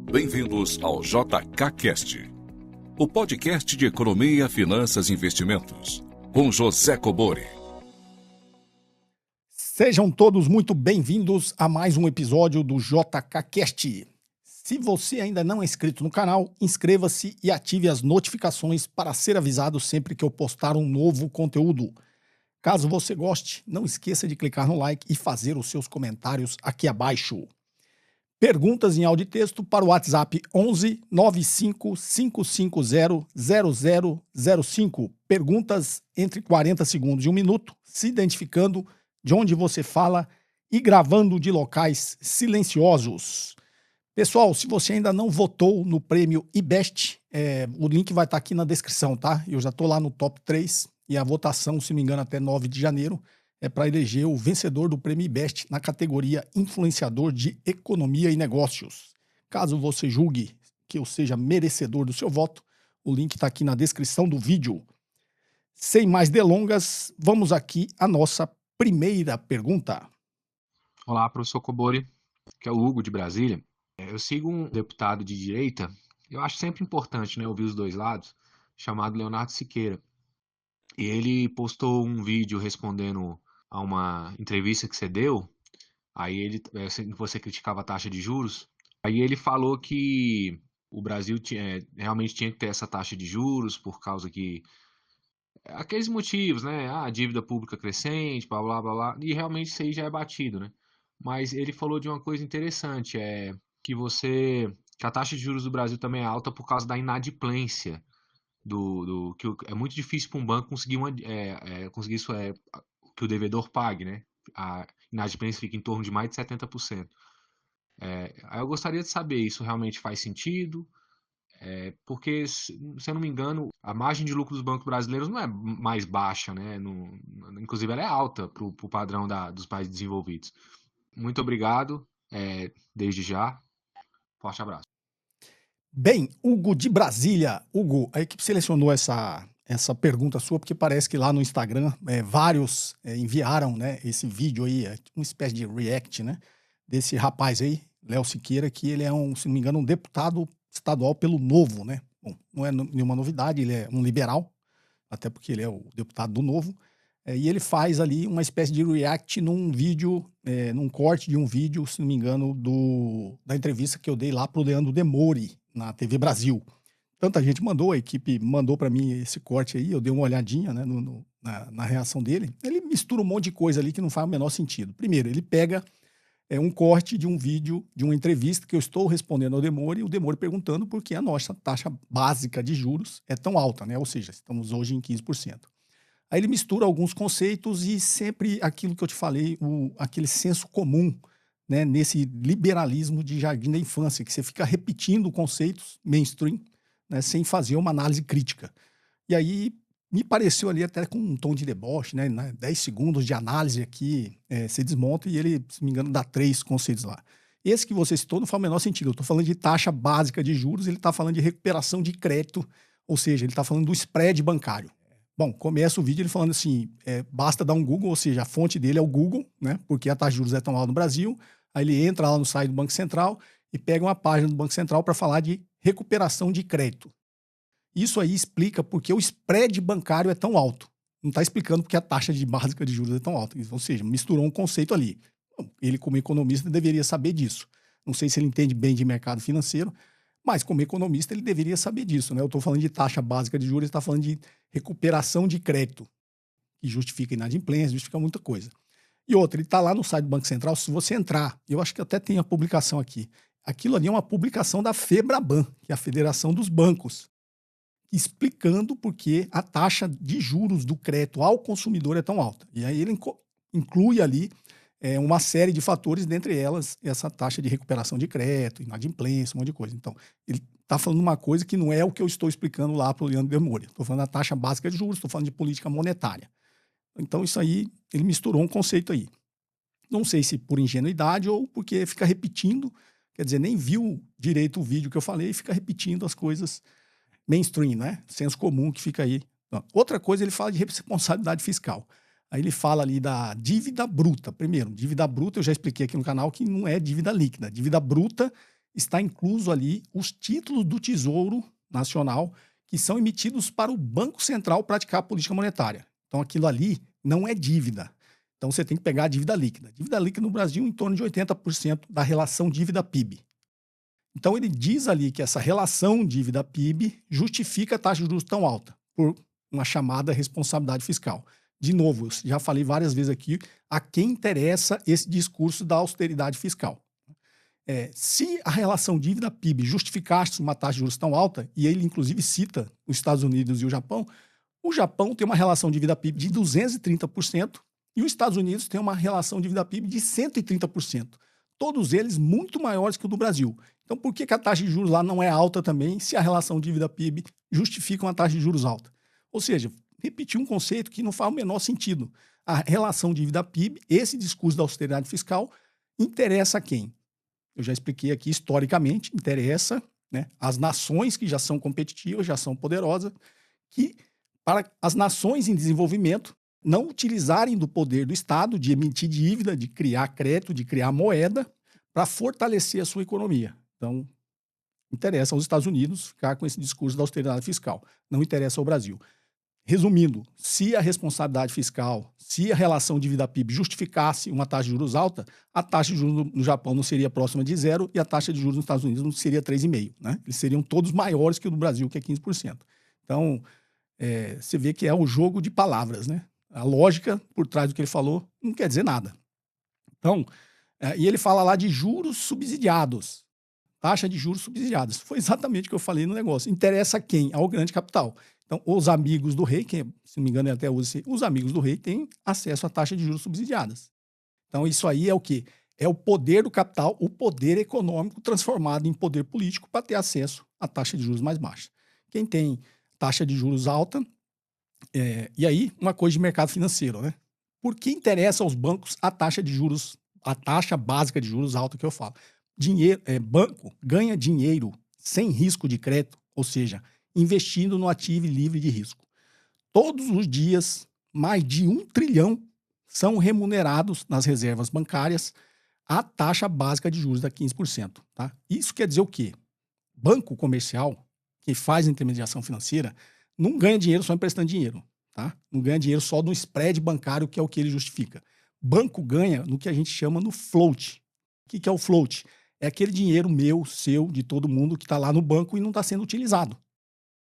Bem-vindos ao JKCast, o podcast de economia, finanças e investimentos, com José Cobori. Sejam todos muito bem-vindos a mais um episódio do JKCast. Se você ainda não é inscrito no canal, inscreva-se e ative as notificações para ser avisado sempre que eu postar um novo conteúdo. Caso você goste, não esqueça de clicar no like e fazer os seus comentários aqui abaixo. Perguntas em áudio e texto para o WhatsApp 11 95 550 0005. Perguntas entre 40 segundos e 1 minuto, se identificando de onde você fala e gravando de locais silenciosos. Pessoal, se você ainda não votou no prêmio IBEST, o link vai estar aqui na descrição, tá? Eu já estou lá no top 3 e a votação, se não me engano, até 9 de janeiro. É para eleger o vencedor do Prêmio IBEST na categoria Influenciador de Economia e Negócios. Caso você julgue que eu seja merecedor do seu voto, o link está aqui na descrição do vídeo. Sem mais delongas, vamos aqui à nossa primeira pergunta. Olá, professor Cobori, que é o Hugo de Brasília. Eu sigo um deputado de direita, eu acho sempre importante, né, ouvir os dois lados, chamado Leonardo Siqueira. E ele postou um vídeo respondendo a uma entrevista que você deu, aí você criticava a taxa de juros, aí ele falou que o Brasil realmente tinha que ter essa taxa de juros por causa que aqueles motivos, né, a dívida pública crescente, blá blá blá blá, e realmente isso aí já é batido, né? Mas ele falou de uma coisa interessante, que a taxa de juros do Brasil também é alta por causa da inadimplência que é muito difícil para um banco conseguir conseguir isso que o devedor pague, né? A inadimplência fica em torno de mais de 70%. Aí eu gostaria de saber, isso realmente faz sentido? Porque, se eu não me engano, a margem de lucro dos bancos brasileiros não é mais baixa, né? Inclusive ela é alta para o padrão dos países desenvolvidos. Muito obrigado, desde já. Forte abraço. Bem, Hugo de Brasília. Hugo, a equipe selecionou essa pergunta sua porque parece que lá no Instagram vários enviaram, né, esse vídeo aí, uma espécie de react, né, desse rapaz aí, Léo Siqueira, que ele é se não me engano, um deputado estadual pelo Novo, né? Bom, não é nenhuma novidade, ele é um liberal, até porque ele é o deputado do Novo, e ele faz ali uma espécie de react num vídeo, num corte de um vídeo, se não me engano, da entrevista que eu dei lá pro Leandro Demori, na TV Brasil. Tanta gente mandou, a equipe mandou para mim esse corte aí, eu dei uma olhadinha, né, na reação dele. Ele mistura um monte de coisa ali que não faz o menor sentido. Primeiro, ele pega um corte de um vídeo, de uma entrevista que eu estou respondendo ao Demori, e o Demori perguntando por que a nossa taxa básica de juros é tão alta, né? Ou seja, estamos hoje em 15%. Aí ele mistura alguns conceitos e sempre aquilo que eu te falei, aquele senso comum, né, nesse liberalismo de jardim da infância, que você fica repetindo conceitos mainstream, né, sem fazer uma análise crítica. E aí me pareceu ali até com um tom de deboche, né, 10 segundos de análise aqui, você desmonta e ele, se não me engano, dá 3 conceitos lá. Esse que você citou não faz o menor sentido. Eu estou falando de taxa básica de juros, ele está falando de recuperação de crédito, ou seja, ele está falando do spread bancário. Bom, começa o vídeo ele falando assim, basta dar um Google, ou seja, a fonte dele é o Google, né, porque a taxa de juros é tão alta no Brasil. Aí ele entra lá no site do Banco Central e pega uma página do Banco Central para falar de recuperação de crédito. Isso aí explica porque o spread bancário é tão alto. Não está explicando porque a taxa básica de juros é tão alta. Ou seja, misturou um conceito ali. Ele, como economista, deveria saber disso. Não sei se ele entende bem de mercado financeiro, mas como economista ele deveria saber disso, né? Eu estou falando de taxa básica de juros, ele está falando de recuperação de crédito, que justifica inadimplência, justifica muita coisa. E outra, ele está lá no site do Banco Central, se você entrar, eu acho que até tem a publicação aqui, aquilo ali é uma publicação da FEBRABAN, que é a Federação dos Bancos, explicando por que a taxa de juros do crédito ao consumidor é tão alta. E aí ele inclui ali uma série de fatores, dentre elas essa taxa de recuperação de crédito, inadimplência, um monte de coisa. Então, ele está falando uma coisa que não é o que eu estou explicando lá para o Leandro Demori. Estou falando da taxa básica de juros, estou falando de política monetária. Então, isso aí, ele misturou um conceito aí. Não sei se por ingenuidade ou porque fica repetindo, quer dizer, nem viu direito o vídeo que eu falei e fica repetindo as coisas mainstream, né? Senso comum que fica aí. Outra coisa, ele fala de responsabilidade fiscal. Aí ele fala ali da dívida bruta. Primeiro, dívida bruta, eu já expliquei aqui no canal que não é dívida líquida. Dívida bruta está incluso ali os títulos do Tesouro Nacional que são emitidos para o Banco Central praticar a política monetária. Então, aquilo ali não é dívida. Então, você tem que pegar a dívida líquida. Dívida líquida no Brasil em torno de 80% da relação dívida-PIB. Então, ele diz ali que essa relação dívida-PIB justifica a taxa de juros tão alta, por uma chamada responsabilidade fiscal. De novo, eu já falei várias vezes aqui, a quem interessa esse discurso da austeridade fiscal. Se a relação dívida-PIB justificasse uma taxa de juros tão alta, e ele inclusive cita os Estados Unidos e o Japão tem uma relação dívida-PIB de 230% e os Estados Unidos tem uma relação dívida-PIB de 130%. Todos eles muito maiores que o do Brasil. Então, por que a taxa de juros lá não é alta também, se a relação dívida-PIB justifica uma taxa de juros alta? Ou seja, repetir um conceito que não faz o menor sentido. A relação dívida-PIB, esse discurso da austeridade fiscal, interessa a quem? Eu já expliquei aqui historicamente, interessa, né, as nações que já são competitivas, já são poderosas, que para as nações em desenvolvimento não utilizarem do poder do Estado de emitir dívida, de criar crédito, de criar moeda para fortalecer a sua economia. Então, interessa aos Estados Unidos ficar com esse discurso da austeridade fiscal, não interessa ao Brasil. Resumindo, se a responsabilidade fiscal, se a relação dívida-PIB justificasse uma taxa de juros alta, a taxa de juros no Japão não seria próxima de zero e a taxa de juros nos Estados Unidos não seria 3,5%. Né? Eles seriam todos maiores que o do Brasil, que é 15%. Então, você vê que é o jogo de palavras. Né? A lógica por trás do que ele falou não quer dizer nada. Então, e ele fala lá de juros subsidiados. Taxa de juros subsidiados. Foi exatamente o que eu falei no negócio. Interessa a quem? Ao grande capital. Então, os amigos do rei, que se não me engano ele até usa, os amigos do rei têm acesso à taxa de juros subsidiadas. Então, isso aí é o quê? É o poder do capital, o poder econômico transformado em poder político para ter acesso à taxa de juros mais baixa. Quem tem taxa de juros alta, e aí uma coisa de mercado financeiro, né? Por que interessa aos bancos a taxa de juros, a taxa básica de juros alta que eu falo? Banco ganha dinheiro sem risco de crédito, ou seja, investindo no ativo livre de risco. Todos os dias, mais de 1 trilhão são remunerados nas reservas bancárias a taxa básica de juros da 15%. Tá? Isso quer dizer o quê? Banco comercial, que faz intermediação financeira, não ganha dinheiro só emprestando dinheiro. Tá? Não ganha dinheiro só no spread bancário, que é o que ele justifica. Banco ganha no que a gente chama no float. O que é o float? É aquele dinheiro meu, seu, de todo mundo que está lá no banco e não está sendo utilizado.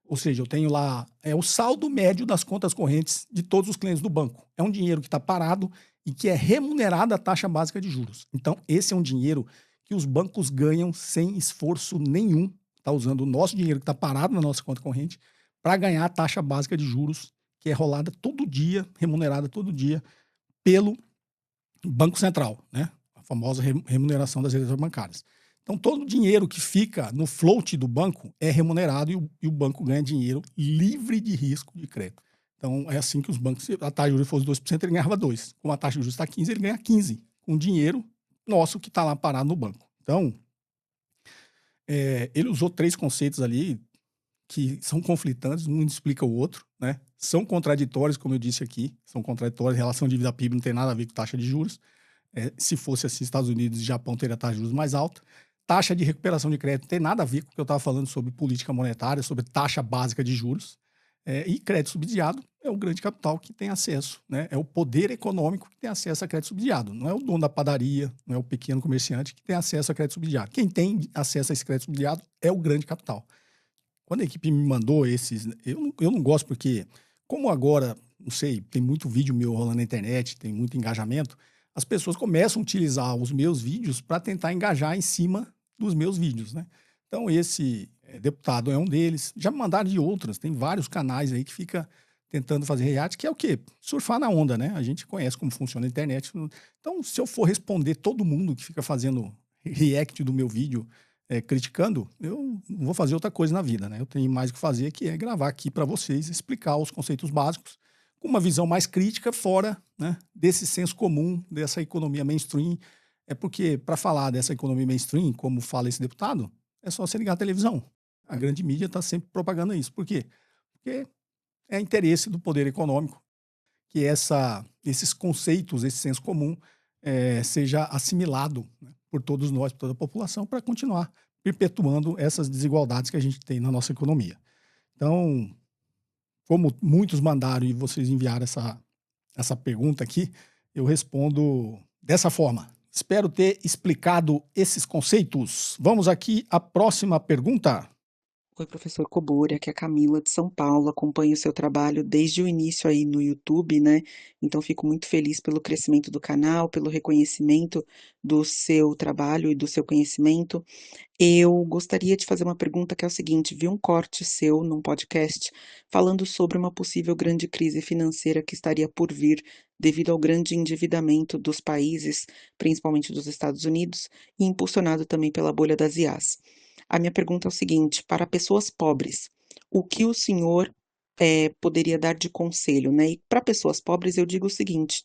Ou seja, eu tenho lá o saldo médio das contas correntes de todos os clientes do banco. É um dinheiro que está parado e que é remunerado à taxa básica de juros. Então, esse é um dinheiro que os bancos ganham sem esforço nenhum. Está usando o nosso dinheiro que está parado na nossa conta corrente para ganhar a taxa básica de juros, que é rolada todo dia, remunerada todo dia pelo Banco Central, né? A famosa remuneração das reservas bancárias. Então, todo o dinheiro que fica no float do banco é remunerado e o banco ganha dinheiro livre de risco de crédito. Então, é assim que os bancos, se a taxa de juros fosse 2%, ele ganhava 2%. Como a taxa de juros está 15%, ele ganha 15%, com dinheiro nosso que está lá parado no banco. Então, ele usou 3 conceitos ali que são conflitantes, um explica o outro, né? São contraditórios, como eu disse aqui, são contraditórios, relação dívida-PIB não tem nada a ver com taxa de juros. Se fosse assim, Estados Unidos e Japão teria taxa de juros mais alta. Taxa de recuperação de crédito não tem nada a ver com o que eu estava falando sobre política monetária, sobre taxa básica de juros. E crédito subsidiado é o grande capital que tem acesso, né? É o poder econômico que tem acesso a crédito subsidiado. Não é o dono da padaria, não é o pequeno comerciante que tem acesso a crédito subsidiado. Quem tem acesso a esse crédito subsidiado é o grande capital. Quando a equipe me mandou esses, eu não gosto porque, como agora, não sei, tem muito vídeo meu rolando na internet, tem muito engajamento, as pessoas começam a utilizar os meus vídeos para tentar engajar em cima dos meus vídeos, né? Então, esse deputado é um deles. Já me mandaram de outras, tem vários canais aí que fica tentando fazer react, que é o quê? Surfar na onda, né? A gente conhece como funciona a internet. Então, se eu for responder todo mundo que fica fazendo react do meu vídeo, criticando, eu não vou fazer outra coisa na vida, né? Eu tenho mais o que fazer, que é gravar aqui para vocês, explicar os conceitos básicos, com uma visão mais crítica, fora, né, desse senso comum, dessa economia mainstream. É porque, para falar dessa economia mainstream, como fala esse deputado, é só você ligar a televisão. A grande mídia está sempre propagando isso. Por quê? Porque é interesse do poder econômico que esses conceitos, esse senso comum, seja assimilado, né, por todos nós, por toda a população, para continuar perpetuando essas desigualdades que a gente tem na nossa economia. Então, como muitos mandaram e vocês enviaram essa pergunta aqui, eu respondo dessa forma. Espero ter explicado esses conceitos. Vamos aqui à próxima pergunta. Oi, professor Cobori, aqui é a Camila de São Paulo, acompanho o seu trabalho desde o início aí no YouTube, né? Então fico muito feliz pelo crescimento do canal, pelo reconhecimento do seu trabalho e do seu conhecimento. Eu gostaria de fazer uma pergunta que é o seguinte: vi um corte seu num podcast falando sobre uma possível grande crise financeira que estaria por vir devido ao grande endividamento dos países, principalmente dos Estados Unidos, e impulsionado também pela bolha das IAs. A minha pergunta é o seguinte: para pessoas pobres, o que o senhor poderia dar de conselho, né? E para pessoas pobres eu digo o seguinte: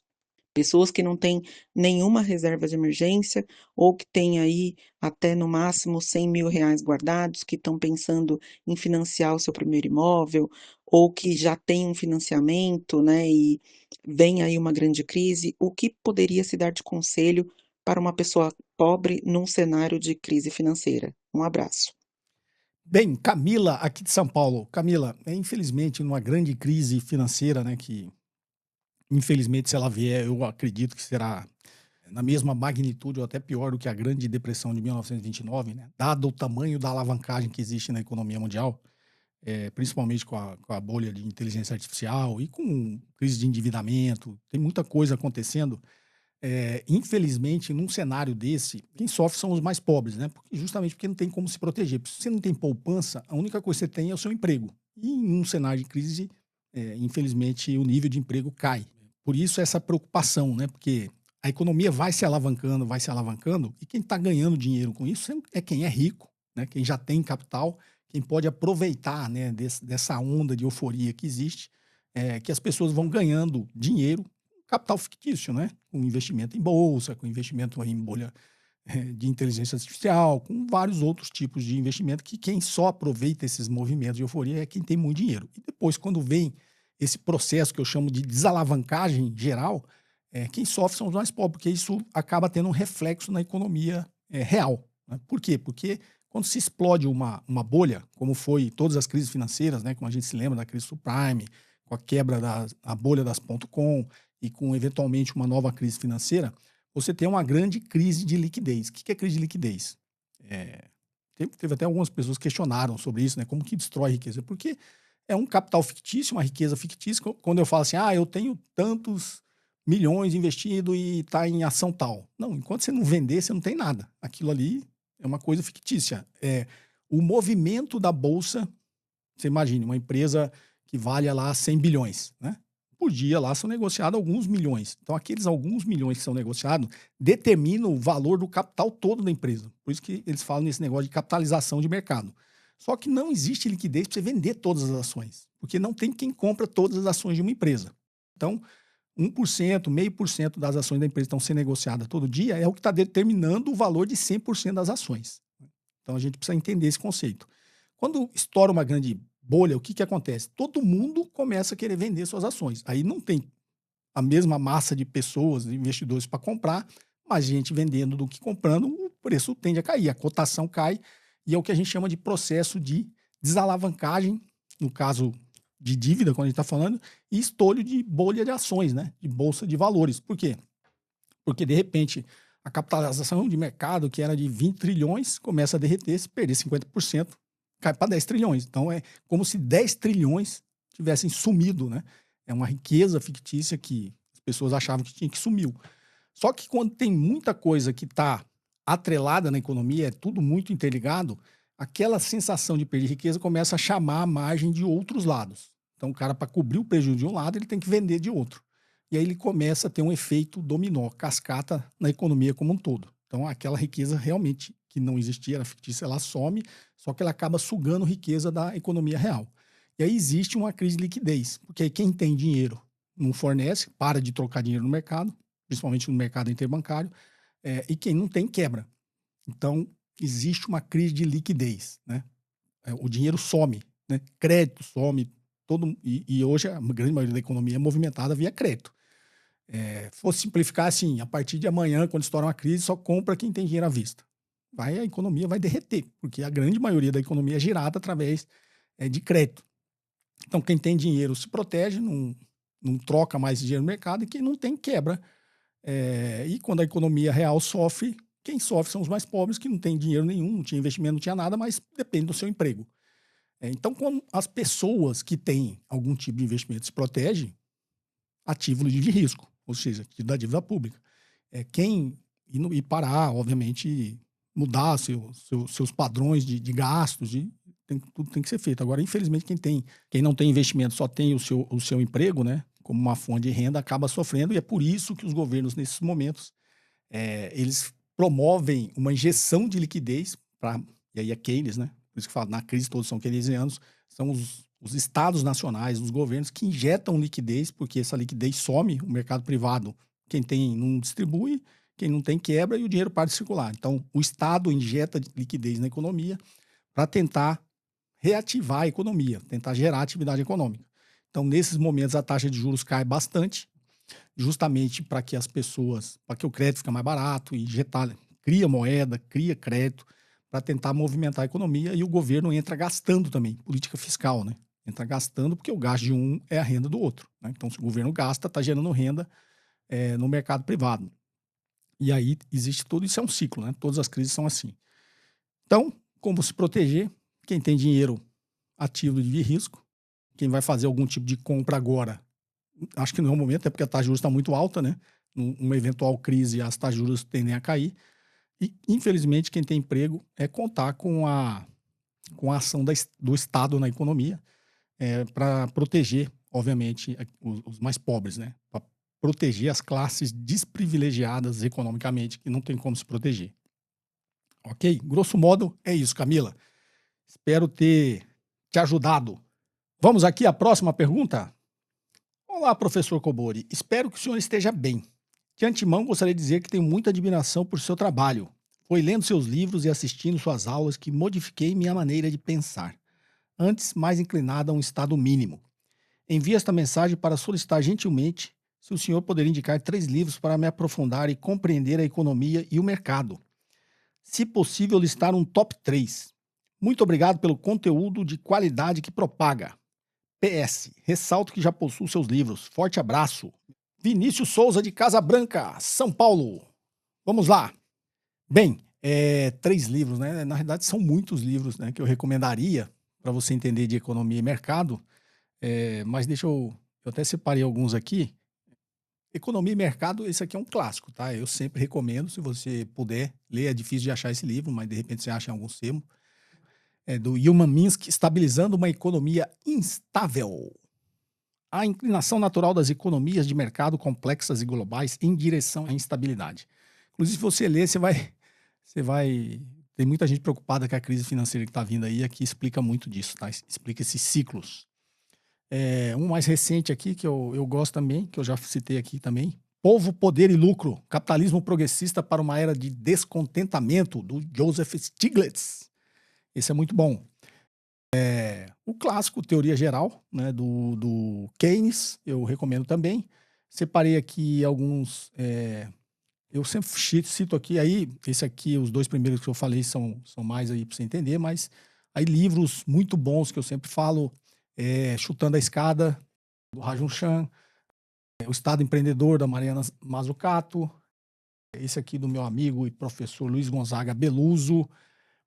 pessoas que não têm nenhuma reserva de emergência ou que têm aí até no máximo R$ 100.000 guardados, que estão pensando em financiar o seu primeiro imóvel ou que já têm um financiamento, né, e vem aí uma grande crise, o que poderia se dar de conselho para uma pessoa pobre num cenário de crise financeira? Um abraço. Bem, Camila, aqui de São Paulo. Camila, infelizmente, numa grande crise financeira, né, que infelizmente, se ela vier, eu acredito que será na mesma magnitude ou até pior do que a Grande Depressão de 1929, né? Dado o tamanho da alavancagem que existe na economia mundial, principalmente com a bolha de inteligência artificial e com crise de endividamento, tem muita coisa acontecendo. Infelizmente, num cenário desse, quem sofre são os mais pobres, né? Justamente porque não tem como se proteger. Se você não tem poupança, a única coisa que você tem é o seu emprego. E em um cenário de crise, infelizmente, o nível de emprego cai. Por isso, essa preocupação, né? Porque a economia vai se alavancando, e quem está ganhando dinheiro com isso é quem é rico, né? Quem já tem capital, quem pode aproveitar, né, dessa onda de euforia que existe, que as pessoas vão ganhando dinheiro, capital fictício, né? Com investimento em bolsa, com investimento em bolha de inteligência artificial, com vários outros tipos de investimento que quem só aproveita esses movimentos de euforia é quem tem muito dinheiro. E depois, quando vem esse processo que eu chamo de desalavancagem geral, quem sofre são os mais pobres, porque isso acaba tendo um reflexo na economia real, né? Por quê? Porque quando se explode uma bolha, como foi todas as crises financeiras, né? Como a gente se lembra da crise subprime, com a quebra da bolha das .com e com, eventualmente, uma nova crise financeira, você tem uma grande crise de liquidez. O que é crise de liquidez? Teve até algumas pessoas que questionaram sobre isso, né? Como que destrói riqueza? Porque é um capital fictício, uma riqueza fictícia. Quando eu falo assim, eu tenho tantos milhões investido e está em ação tal. Não, enquanto você não vender, você não tem nada. Aquilo ali é uma coisa fictícia. O movimento da bolsa, você imagine, uma empresa que vale lá 100 bilhões, né? Por dia lá são negociados alguns milhões. Então, aqueles alguns milhões que são negociados determinam o valor do capital todo da empresa. Por isso que eles falam nesse negócio de capitalização de mercado. Só que não existe liquidez para você vender todas as ações, porque não tem quem compra todas as ações de uma empresa. Então, 1%, 0,5% das ações da empresa estão sendo negociadas todo dia, é o que está determinando o valor de 100% das ações. Então, a gente precisa entender esse conceito. Quando estoura uma grande bolha, o que acontece? Todo mundo começa a querer vender suas ações. Aí não tem a mesma massa de pessoas, de investidores para comprar, mais gente vendendo do que comprando, o preço tende a cair, a cotação cai, e é o que a gente chama de processo de desalavancagem, no caso de dívida, quando a gente está falando, e estouro de bolha de ações, né? De bolsa de valores. Por quê? Porque, de repente, a capitalização de mercado, que era de 20 trilhões, começa a derreter, se perder 50%, cai para 10 trilhões. Então, é como se 10 trilhões tivessem sumido, né? É uma riqueza fictícia que as pessoas achavam que tinha, que sumiu. Só que quando tem muita coisa que está atrelada na economia, é tudo muito interligado, aquela sensação de perder riqueza começa a chamar a margem de outros lados. Então, o cara, para cobrir o prejuízo de um lado, ele tem que vender de outro. E aí ele começa a ter um efeito dominó, cascata na economia como um todo. Então, aquela riqueza realmente que não existia, era fictícia, ela some, só que ela acaba sugando riqueza da economia real. E aí existe uma crise de liquidez, porque aí quem tem dinheiro não fornece, para de trocar dinheiro no mercado, principalmente no mercado interbancário, e quem não tem, quebra. Então, existe uma crise de liquidez, né? O dinheiro some, né? Crédito some, e hoje a grande maioria da economia é movimentada via crédito. Fosse simplificar assim, a partir de amanhã, quando estoura uma crise, só compra quem tem dinheiro à vista. a economia vai derreter, porque a grande maioria da economia é girada através de crédito. Então, quem tem dinheiro se protege, não troca mais dinheiro no mercado, e quem não tem quebra. E quando a economia real sofre, quem sofre são os mais pobres, que não têm dinheiro nenhum, não tinha investimento, não tinha nada, mas depende do seu emprego. Então, quando as pessoas que têm algum tipo de investimento se protegem, ativo de risco, ou seja, da dívida pública. E parar, obviamente, mudar seus padrões de gastos, tudo tem que ser feito. Agora, infelizmente, quem não tem investimento, só tem o seu emprego, né, como uma fonte de renda, acaba sofrendo, e é por isso que os governos, nesses momentos, eles promovem uma injeção de liquidez, e aí é Keynes, né? Por isso que fala, na crise todos são keynesianos, são os estados nacionais, os governos que injetam liquidez, porque essa liquidez some, o mercado privado, quem tem não distribui, quem não tem quebra, e o dinheiro para de circular. Então, o Estado injeta liquidez na economia para tentar reativar a economia, tentar gerar atividade econômica. Então, nesses momentos, a taxa de juros cai bastante, justamente para que o crédito fique mais barato, e cria moeda, cria crédito, para tentar movimentar a economia, e o governo entra gastando também, política fiscal, né? Entra gastando porque o gasto de um é a renda do outro, né? Então, se o governo gasta, está gerando renda no mercado privado. E aí existe tudo, isso é um ciclo, né? Todas as crises são assim. Então, como se proteger? Quem tem dinheiro ativo de risco, quem vai fazer algum tipo de compra agora, acho que não é o momento, é porque a taxa de juros está muito alta, né? Numa eventual crise, as taxas de juros tendem a cair. E, infelizmente, quem tem emprego contar com a ação do Estado na economia para proteger, obviamente, os mais pobres, né? Para proteger as classes desprivilegiadas economicamente, que não tem como se proteger. Ok? Grosso modo, é isso, Camila. Espero ter te ajudado. Vamos aqui à próxima pergunta? Olá, professor Kobori. Espero que o senhor esteja bem. De antemão, gostaria de dizer que tenho muita admiração por seu trabalho. Foi lendo seus livros e assistindo suas aulas que modifiquei minha maneira de pensar, antes mais inclinada a um estado mínimo. Envio esta mensagem para solicitar gentilmente se o senhor poderia indicar 3 livros para me aprofundar e compreender a economia e o mercado. Se possível, listar um top 3. Muito obrigado pelo conteúdo de qualidade que propaga. PS, ressalto que já possuo seus livros. Forte abraço. Vinícius Souza, de Casa Branca, São Paulo. Vamos lá. Bem, 3 livros, né? Na verdade, são muitos livros, né, que eu recomendaria para você entender de economia e mercado. Mas eu até separei alguns aqui. Economia e Mercado, esse aqui é um clássico, tá? Eu sempre recomendo, se você puder ler. É difícil de achar esse livro, mas de repente você acha em algum sebo. É do Yuman Minsky, Estabilizando uma Economia Instável. A inclinação natural das economias de mercado complexas e globais em direção à instabilidade. Inclusive, se você ler, você vai... Tem muita gente preocupada com a crise financeira que está vindo aí, aqui explica muito disso, tá? Explica esses ciclos. Um mais recente aqui, que eu gosto também, que eu já citei aqui também, Povo, Poder e Lucro, Capitalismo Progressista para uma Era de Descontentamento, do Joseph Stiglitz. Esse é muito bom. O clássico, Teoria Geral, né, do Keynes, eu recomendo também. Separei aqui alguns... eu sempre cito aqui, aí, esse aqui, os 2 primeiros que eu falei são mais aí para você entender, mas aí livros muito bons que eu sempre falo, Chutando a Escada, do Rajun Chan, O Estado Empreendedor, da Mariana Mazzucato, esse aqui do meu amigo e professor Luiz Gonzaga Beluso,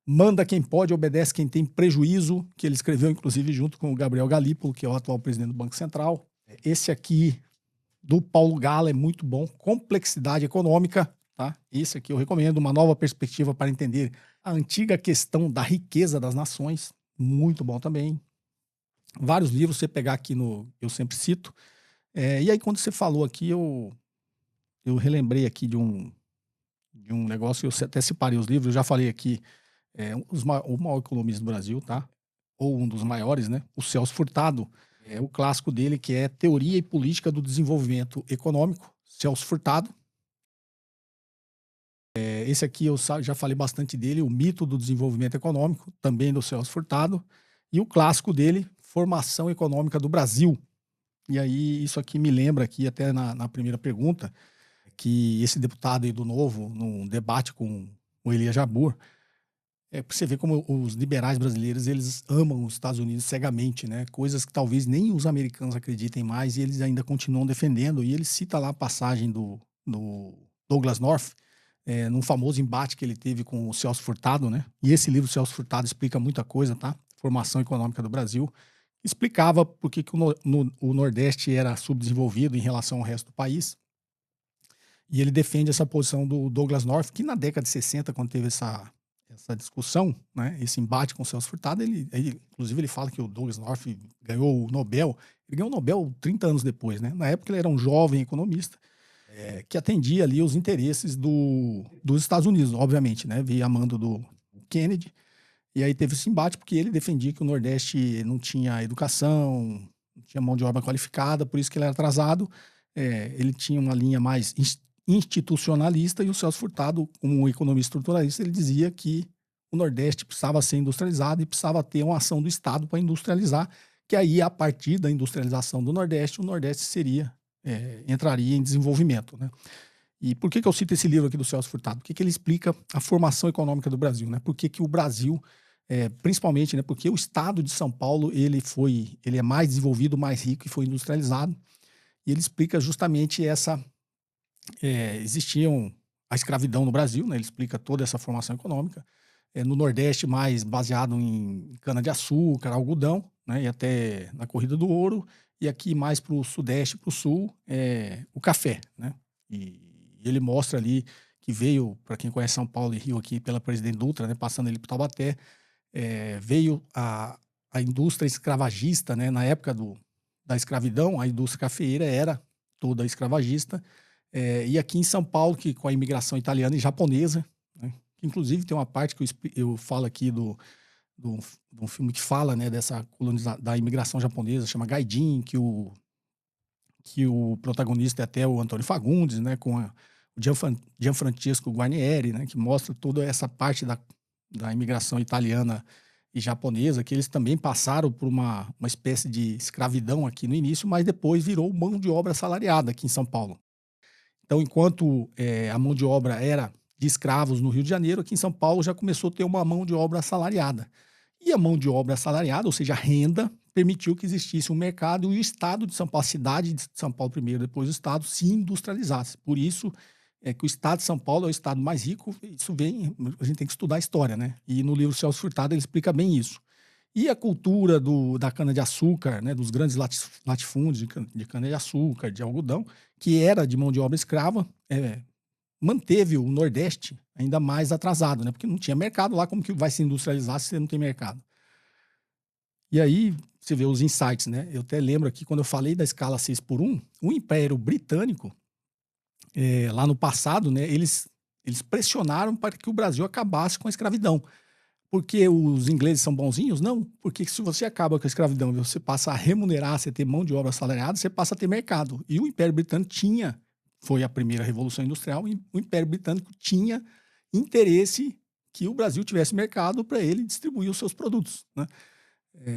Manda Quem Pode, Obedece Quem Tem Prejuízo, que ele escreveu, inclusive, junto com o Gabriel Galípolo, que é o atual presidente do Banco Central. Esse aqui, do Paulo Gala, é muito bom, Complexidade Econômica, tá? Esse aqui eu recomendo, Uma Nova Perspectiva para Entender a Antiga Questão da Riqueza das Nações, muito bom também. Vários livros, você pegar aqui eu sempre cito. E aí, quando você falou aqui, eu relembrei aqui de um negócio, eu até separei os livros, eu já falei aqui, o maior economista do Brasil, tá? Ou um dos maiores, né? O Celso Furtado, o clássico dele, que é Teoria e Política do Desenvolvimento Econômico, Celso Furtado. Esse aqui eu já falei bastante dele, O Mito do Desenvolvimento Econômico, também do Celso Furtado. E o clássico dele, Formação Econômica do Brasil. E aí, isso aqui me lembra aqui, até na primeira pergunta, que esse deputado aí do Novo, num debate com o Elias Jabbour, Pra você ver como os liberais brasileiros, eles amam os Estados Unidos cegamente, né? Coisas que talvez nem os americanos acreditem mais e eles ainda continuam defendendo. E ele cita lá a passagem do Douglas North, num famoso embate que ele teve com o Celso Furtado, né? E esse livro, Celso Furtado, explica muita coisa, tá? Formação econômica do Brasil. Explicava por que o Nordeste era subdesenvolvido em relação ao resto do país. E ele defende essa posição do Douglas North, que na década de 60, quando teve essa discussão, né, esse embate com o Celso Furtado, inclusive ele fala que o Douglas North ganhou o Nobel. Ele ganhou o Nobel 30 anos depois, né? Na época ele era um jovem economista que atendia ali os interesses dos Estados Unidos, obviamente, né? Via mando do Kennedy. E aí teve esse embate porque ele defendia que o Nordeste não tinha educação, não tinha mão de obra qualificada, por isso que ele era atrasado. Ele tinha uma linha mais institucionalista e o Celso Furtado, como um economista estruturalista, ele dizia que o Nordeste precisava ser industrializado e precisava ter uma ação do Estado para industrializar, que aí, a partir da industrialização do Nordeste, o Nordeste entraria em desenvolvimento, né? E por que eu cito esse livro aqui do Celso Furtado? Porque ele explica a formação econômica do Brasil, né? Por que o Brasil, principalmente, né? Porque o estado de São Paulo, ele é mais desenvolvido, mais rico e foi industrializado. E ele explica justamente existiam a escravidão no Brasil, né? Ele explica toda essa formação econômica. No Nordeste, mais baseado em cana-de-açúcar, algodão, né? E até na corrida do ouro. E aqui mais para o Sudeste, para o Sul, o café, né? E ele mostra ali que veio, para quem conhece São Paulo e Rio aqui, pela Presidente Dutra, né? Passando ali para Taubaté, veio a indústria escravagista, né? Na época da escravidão, a indústria cafeeira era toda escravagista. E aqui em São Paulo, que com a imigração italiana e japonesa, né? Inclusive tem uma parte que eu falo aqui de um filme que fala, né, da imigração japonesa, chama Gaidin, que o protagonista é até o Antônio Fagundes, né, com o Gianfrancesco Guarnieri, né, que mostra toda essa parte da imigração italiana e japonesa, que eles também passaram por uma espécie de escravidão aqui no início, mas depois virou mão de obra assalariada aqui em São Paulo. Então, enquanto a mão de obra era de escravos no Rio de Janeiro, aqui em São Paulo já começou a ter uma mão de obra assalariada. E a mão de obra assalariada, ou seja, a renda, permitiu que existisse um mercado e o estado de São Paulo, a cidade de São Paulo primeiro, depois o estado, se industrializasse. Por isso que o estado de São Paulo é o estado mais rico. Isso a gente tem que estudar a história, né? E no livro Celso Furtado ele explica bem isso. E a cultura da cana-de-açúcar, né, dos grandes latifúndios de cana-de-açúcar, de algodão, que era de mão de obra escrava, manteve o Nordeste ainda mais atrasado, né? Porque não tinha mercado lá, como que vai se industrializar se você não tem mercado? E aí você vê os insights, né? Eu até lembro aqui, quando eu falei da escala 6x1, o Império Britânico, lá no passado, né, eles pressionaram para que o Brasil acabasse com a escravidão. Porque os ingleses são bonzinhos? Não, porque se você acaba com a escravidão e você passa a remunerar, você ter mão de obra assalariada, você passa a ter mercado. E o Império Britânico foi a primeira Revolução Industrial, e o Império Britânico tinha interesse que o Brasil tivesse mercado para ele distribuir os seus produtos, né?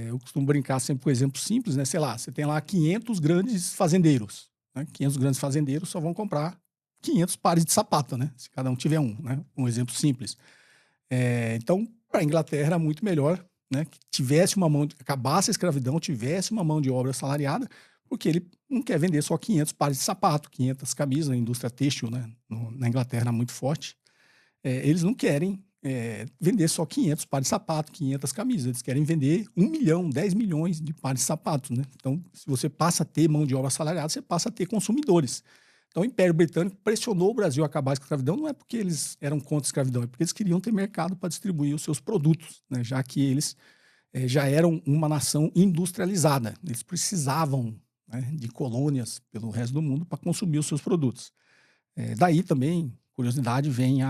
Eu costumo brincar sempre com um exemplo simples, né? Sei lá, você tem lá 500 grandes fazendeiros, né? 500 grandes fazendeiros só vão comprar 500 pares de sapato, né? Se cada um tiver um, né? Um exemplo simples. Então, para a Inglaterra era muito melhor, né, que tivesse acabasse a escravidão, tivesse uma mão de obra assalariada, porque ele não quer vender só 500 pares de sapato, 500 camisas, a indústria têxtil, né, na Inglaterra era muito forte. Eles não querem vender só 500 pares de sapato, 500 camisas, eles querem vender 1 milhão, 10 milhões de pares de sapatos, né? Então, se você passa a ter mão de obra assalariada, você passa a ter consumidores. Então, o Império Britânico pressionou o Brasil a acabar com a escravidão, não é porque eles eram contra a escravidão, é porque eles queriam ter mercado para distribuir os seus produtos, né? Já que eles já eram uma nação industrializada. Eles precisavam, né, de colônias pelo resto do mundo para consumir os seus produtos. Daí também, curiosidade, vem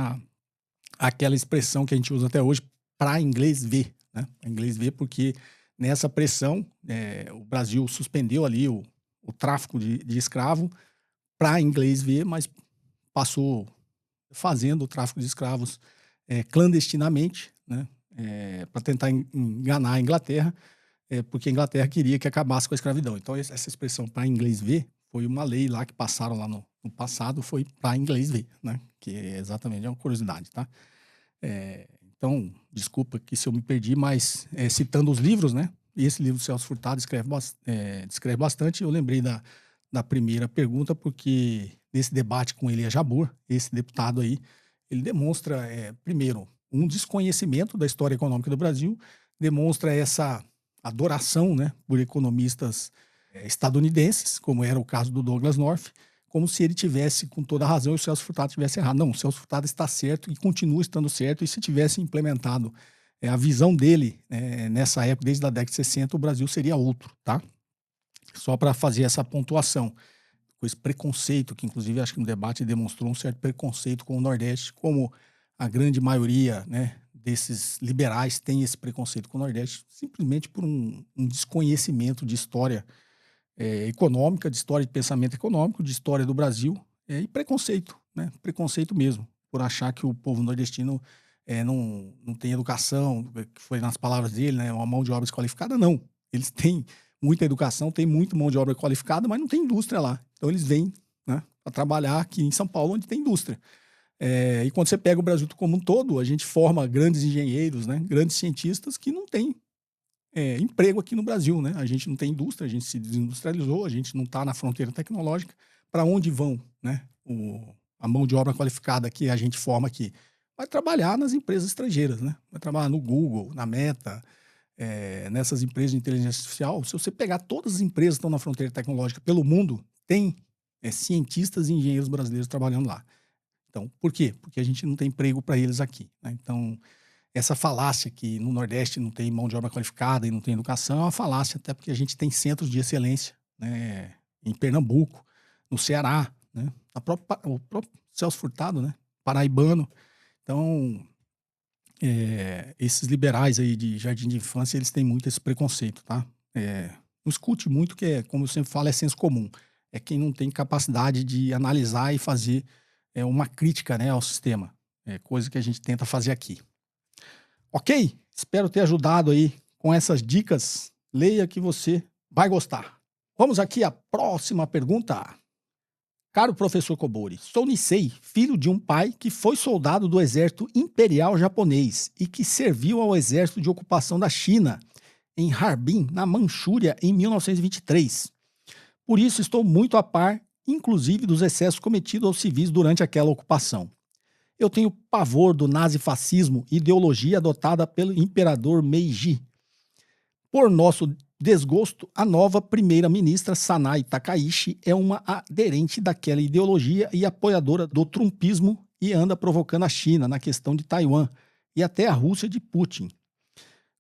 aquela expressão que a gente usa até hoje, para inglês ver, né? Inglês ver porque nessa pressão o Brasil suspendeu ali o tráfico de escravo, para inglês ver, mas passou fazendo o tráfico de escravos clandestinamente, né, para tentar enganar a Inglaterra, porque a Inglaterra queria que acabasse com a escravidão. Então, essa expressão para inglês ver foi uma lei lá que passaram lá no passado, foi para inglês ver, né, que é exatamente uma curiosidade, tá? Então, desculpa que se eu me perdi, mas citando os livros, né? E esse livro do Celso Furtado descreve bastante. Eu lembrei da primeira pergunta, porque nesse debate com Elia Jabbour, esse deputado aí, ele demonstra, primeiro, um desconhecimento da história econômica do Brasil, demonstra essa adoração, né, por economistas estadunidenses, como era o caso do Douglas North, como se ele tivesse com toda a razão e o Celso Furtado tivesse errado. Não, o Celso Furtado está certo e continua estando certo, e se tivesse implementado a visão dele nessa época, desde a década de 60, o Brasil seria outro, tá? Só para fazer essa pontuação. Com esse preconceito, que inclusive acho que no debate demonstrou um certo preconceito com o Nordeste, como a grande maioria, né, desses liberais tem esse preconceito com o Nordeste, simplesmente por um desconhecimento de história econômica, de história de pensamento econômico, de história do Brasil, e preconceito, né? Preconceito mesmo, por achar que o povo nordestino não tem educação, que foi nas palavras dele, né, uma mão de obra desqualificada. Não, eles têm muita educação, têm muita mão de obra qualificada, mas não tem indústria lá. Então eles vêm, né, para trabalhar aqui em São Paulo, onde tem indústria. E quando você pega o Brasil como um todo, a gente forma grandes engenheiros, né, grandes cientistas que não têm emprego aqui no Brasil, né? A gente não tem indústria, a gente se desindustrializou, a gente não está na fronteira tecnológica. Para onde vão, né? A mão de obra qualificada que a gente forma aqui vai trabalhar nas empresas estrangeiras, né? Vai trabalhar no Google, na Meta, nessas empresas de inteligência artificial. Se você pegar todas as empresas que estão na fronteira tecnológica pelo mundo, tem cientistas e engenheiros brasileiros trabalhando lá. Então, por quê? Porque a gente não tem emprego para eles aqui, né? Então, essa falácia que no Nordeste não tem mão de obra qualificada e não tem educação é uma falácia, até porque a gente tem centros de excelência, né, em Pernambuco, no Ceará, né, o próprio Celso Furtado, né, paraibano. Então, esses liberais aí de jardim de infância, eles têm muito esse preconceito, tá? Não escute muito, que como eu sempre falo, é senso comum. É quem não tem capacidade de analisar e fazer uma crítica, né, ao sistema. Coisa que a gente tenta fazer aqui. Ok? Espero ter ajudado aí com essas dicas. Leia que você vai gostar. Vamos aqui à próxima pergunta. Caro professor Kobori, sou Nisei, filho de um pai que foi soldado do exército imperial japonês e que serviu ao exército de ocupação da China, em Harbin, na Manchúria, em 1923. Por isso estou muito a par, inclusive dos excessos cometidos aos civis durante aquela ocupação. Eu tenho pavor do nazifascismo, ideologia adotada pelo imperador Meiji. Por nosso desgosto, a nova primeira-ministra Sanai Takaichi é uma aderente daquela ideologia e apoiadora do trumpismo e anda provocando a China na questão de Taiwan e até a Rússia de Putin,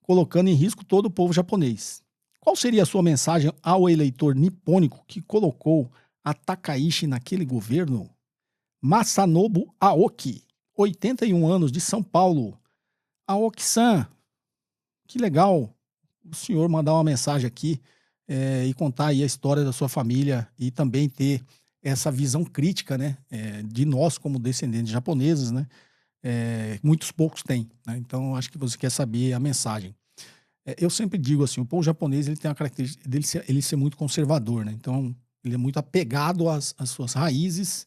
colocando em risco todo o povo japonês. Qual seria a sua mensagem ao eleitor nipônico que colocou a Takaichi naquele governo? Masanobu Aoki, 81 anos, de São Paulo. Aoki-san, que legal o senhor mandar uma mensagem aqui e contar aí a história da sua família e também ter essa visão crítica, né, de nós como descendentes japoneses, né? Muitos poucos têm, né? Então acho que você quer saber a mensagem. Eu sempre digo assim, o povo japonês ele tem a característica dele ele ser muito conservador, né? Então ele é muito apegado às suas raízes.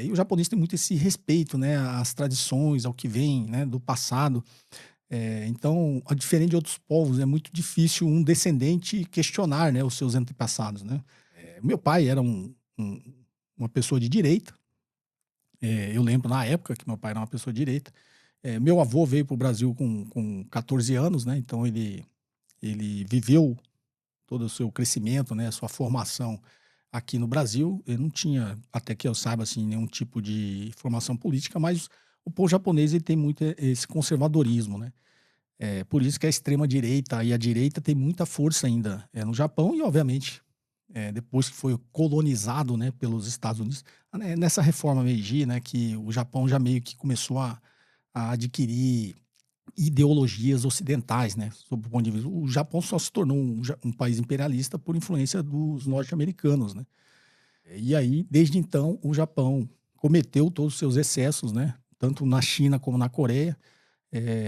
E o japonês tem muito esse respeito, né, às tradições, ao que vem, né, do passado. Então, diferente de outros povos, é muito difícil um descendente questionar, né, os seus antepassados, né? Meu pai era uma pessoa de direita. Eu lembro na época que meu pai era uma pessoa de direita. Meu avô veio para o Brasil com 14 anos, né? Então ele viveu todo o seu crescimento, né, a sua formação aqui no Brasil. Ele não tinha, até que eu saiba, assim, nenhum tipo de formação política, mas o povo japonês ele tem muito esse conservadorismo, né? Por isso que a extrema-direita e a direita tem muita força ainda no Japão e, obviamente, depois que foi colonizado, né, pelos Estados Unidos, nessa reforma Meiji, né, que o Japão já meio que começou a adquirir ideologias ocidentais, né, sob o ponto de vista. O Japão só se tornou um país imperialista por influência dos norte-americanos, né? E aí, desde então, o Japão cometeu todos os seus excessos, né, tanto na China como na Coreia.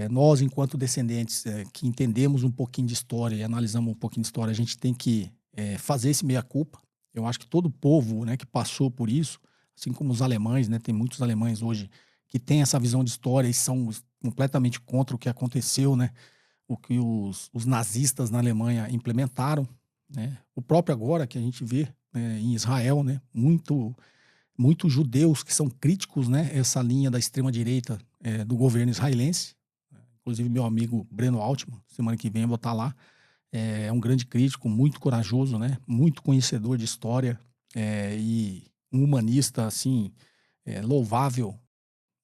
Nós, enquanto descendentes que entendemos um pouquinho de história e analisamos um pouquinho de história, a gente tem que fazer esse meia-culpa. Eu acho que todo povo, né, que passou por isso, assim como os alemães, né, tem muitos alemães hoje que têm essa visão de história e são completamente contra o que aconteceu, né? O que os nazistas na Alemanha implementaram, né? O próprio agora que a gente vê, né, em Israel, né? Muitos judeus que são críticos, né? Essa linha da extrema-direita do governo israelense. Inclusive meu amigo Breno Altman, semana que vem eu vou estar lá. É um grande crítico, muito corajoso, né? Muito conhecedor de história e um humanista, assim, louvável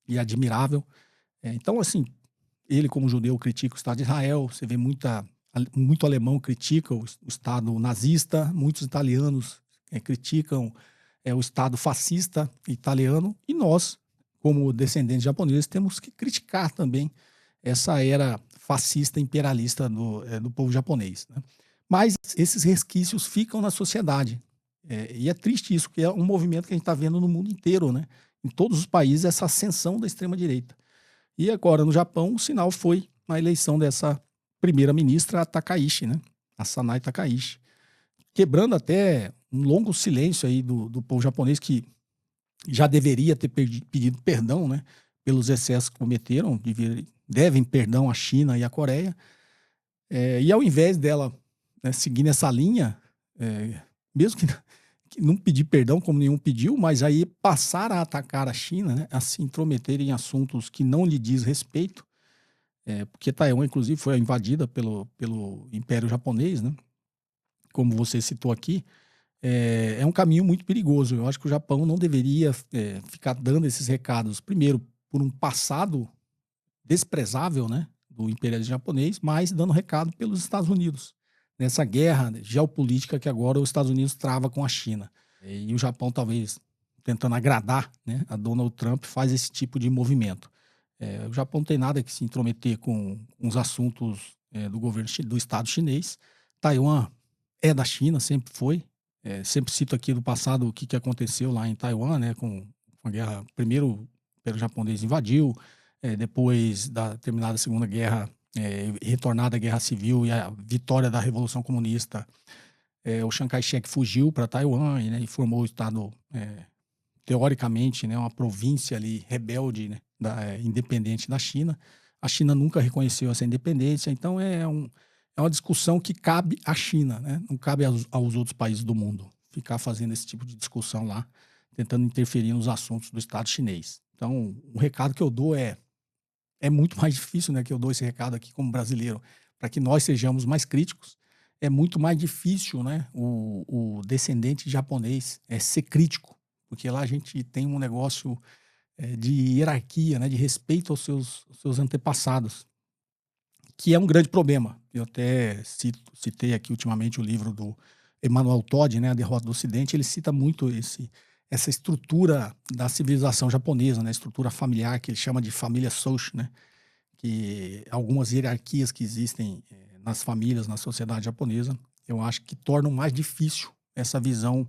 e admirável. Então, assim, ele como judeu critica o Estado de Israel, você vê muito alemão critica o Estado nazista, muitos italianos criticam o Estado fascista italiano, e nós, como descendentes japoneses, temos que criticar também essa era fascista imperialista do povo japonês, né? Mas esses resquícios ficam na sociedade. E é triste isso, porque é um movimento que a gente está vendo no mundo inteiro, né? Em todos os países, essa ascensão da extrema-direita. E agora, no Japão, o sinal foi a eleição dessa primeira-ministra, a Takaishi, né? A Sanai Takaishi. Quebrando até um longo silêncio aí do povo japonês, que já deveria ter pedido perdão, né? Pelos excessos que cometeram, devem perdão à China e à Coreia. E ao invés dela, né, seguir nessa linha, mesmo que não pedir perdão como nenhum pediu, mas aí passar a atacar a China, né, a se intrometer em assuntos que não lhe diz respeito, porque Taiwan, inclusive, foi invadida pelo Império Japonês, né, como você citou aqui, é um caminho muito perigoso. Eu acho que o Japão não deveria ficar dando esses recados, primeiro, por um passado desprezável, né, do imperialismo japonês, mas dando recado pelos Estados Unidos, nessa guerra geopolítica que agora os Estados Unidos trava com a China. E o Japão, talvez, tentando agradar, né, a Donald Trump, faz esse tipo de movimento. O Japão não tem nada que se intrometer com os assuntos do governo do Estado chinês. Taiwan é da China, sempre foi. Sempre cito aqui do passado o que aconteceu lá em Taiwan, né, com a guerra. Primeiro, o Império Japonês invadiu, depois da terminada a Segunda Guerra, retornada a Guerra Civil e a vitória da Revolução Comunista, o Chiang Kai-shek fugiu para Taiwan, né, e formou o Estado, teoricamente, né, uma província ali rebelde, né, independente da China. A China nunca reconheceu essa independência, então é uma discussão que cabe à China, né? Não cabe aos outros países do mundo ficar fazendo esse tipo de discussão lá, tentando interferir nos assuntos do Estado chinês. Então, o recado que eu dou é muito mais difícil, né, que eu dou esse recado aqui como brasileiro, para que nós sejamos mais críticos. É muito mais difícil, né, o descendente japonês ser crítico, porque lá a gente tem um negócio de hierarquia, né, de respeito aos seus antepassados, que é um grande problema. Eu até citei aqui ultimamente o livro do Emmanuel Todd, né, A Derrota do Ocidente. Ele cita muito essa estrutura da civilização japonesa, né, a estrutura familiar, que ele chama de família Soshi, né, que algumas hierarquias que existem nas famílias, na sociedade japonesa, eu acho que tornam mais difícil essa visão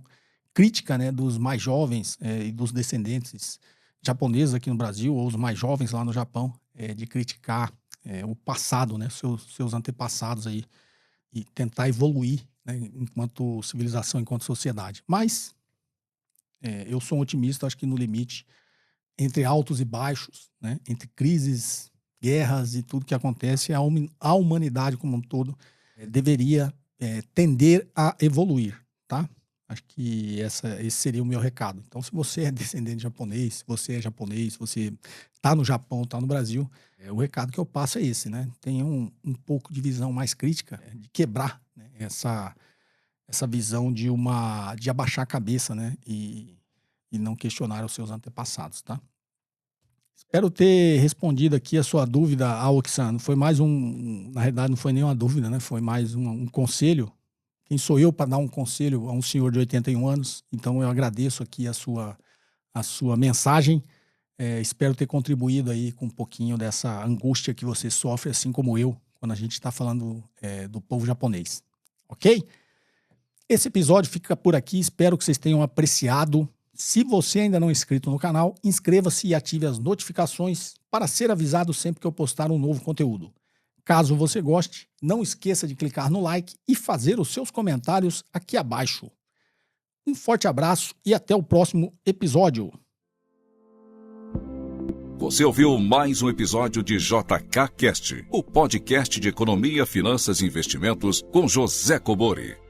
crítica, né, dos mais jovens e dos descendentes japoneses aqui no Brasil, ou os mais jovens lá no Japão, de criticar o passado, né, seus antepassados aí, e tentar evoluir, né, enquanto civilização, enquanto sociedade. Mas eu sou um otimista, acho que no limite, entre altos e baixos, né, entre crises, guerras e tudo que acontece, a humanidade como um todo deveria tender a evoluir, tá? Acho que esse seria o meu recado. Então, se você é descendente de japonês, se você é japonês, se você está no Japão, está no Brasil, o recado que eu passo é esse, né? Tenha um pouco de visão mais crítica, de quebrar, né, essa visão de abaixar a cabeça, né? E não questionar os seus antepassados, tá? Espero ter respondido aqui a sua dúvida, Aoki-san. Foi mais na realidade não foi nem uma dúvida, né? Foi mais um conselho. Quem sou eu para dar um conselho a um senhor de 81 anos? Então eu agradeço aqui a sua mensagem. Espero ter contribuído aí com um pouquinho dessa angústia que você sofre, assim como eu, quando a gente está falando do povo japonês. Ok? Esse episódio fica por aqui. Espero que vocês tenham apreciado. Se você ainda não é inscrito no canal, inscreva-se e ative as notificações para ser avisado sempre que eu postar um novo conteúdo. Caso você goste, não esqueça de clicar no like e fazer os seus comentários aqui abaixo. Um forte abraço e até o próximo episódio. Você ouviu mais um episódio de JK Cast, o podcast de economia, finanças e investimentos com José Cobori.